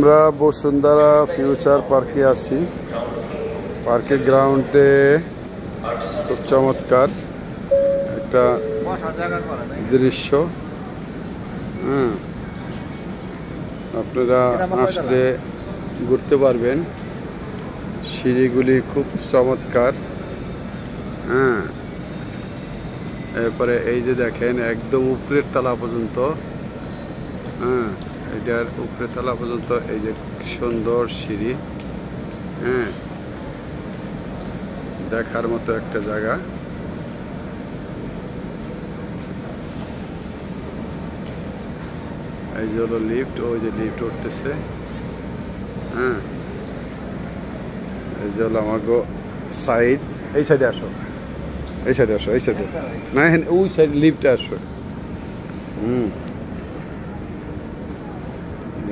আমরা বসুন্ধরা ফিউচার পার্কে আছি। পার্কের গ্রাউন্ডে খুব চমৎকার একটা দৃশ্য। আপনারা আসলে ঘুরতে পারবেন। সিঁড়িগুলি খুব চমৎকার। এরপরে এই যে দেখেন একদম উপরের তলা পর্যন্ত, এটার উপরের তলা পর্যন্ত এই যে সুন্দর সিঁড়ি। দেখার মতো একটা জায়গা। এই যে হলো লিফট, ওই যে লিফট উঠতেছে। এই যে হলো আমাকে সাইড। এই সাইডে আসো, এই সাইডে আসো, এই সাইডে না, ওই সাইড লিফটে আসো।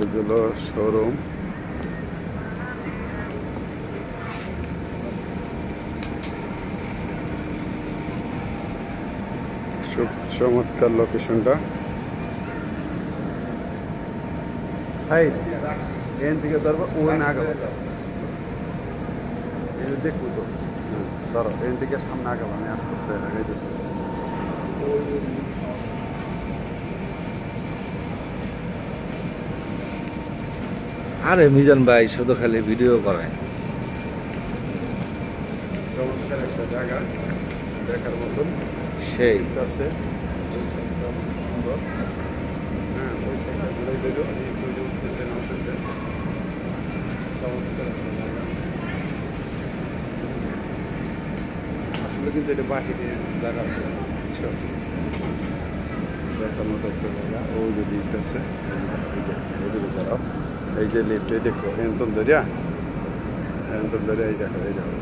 এই হলো শোরুম। খুব চমৎকার লোকেশনটা। এখান থেকে ধরবো, ও না গেল দেখবো তো। ধরো এখান থেকে সামনে আগাবো, আমি আস্তে আস্তে লাগাইতেছি। আরে মিজান ভাই শুধু খালি ভিডিও করে। চমৎকার একটা জায়গা, দেখার মতন সেই আছে। সুন্দর। ওই সাইডটা ঘুরে দিল, উঠতেছে নামতেছে। চমৎকার একটা জায়গা। আসলে কিন্তু এটা বাহিরে জায়গা দেখার মতো একটা জায়গা। ওই যে লিফট আছে, এই যে লিফট, এই দেখো এন্তন দরিয়া, এন্তন দরিয়া, এই দেখো, এই দেখো।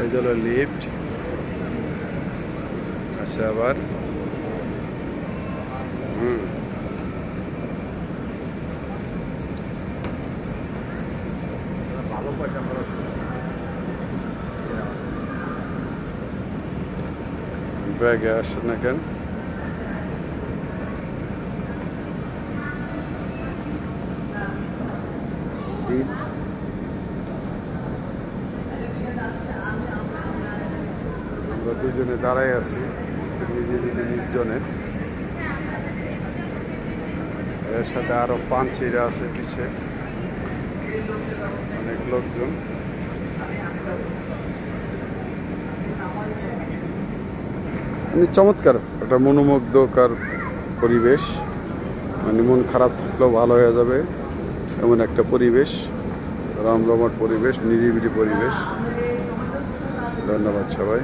এই হলো লিফট আছে আবার। ভালো পয়সা খরচ ব্যাগে আসে না কেন? আমরা দুজনে দাঁড়াই আছি, নির্জনে। এর সাথে আরো পাঞ্চিরা আছে পিছে, অনেক লোকজন। চমৎকার একটা মনোমুগ্ধকর পরিবেশ, মানে মন খারাপ থাকলেও ভালো হয়ে যাবে এমন একটা পরিবেশ, রমরমাট পরিবেশ, নিরিবিলি পরিবেশ। ধন্যবাদ সবাই।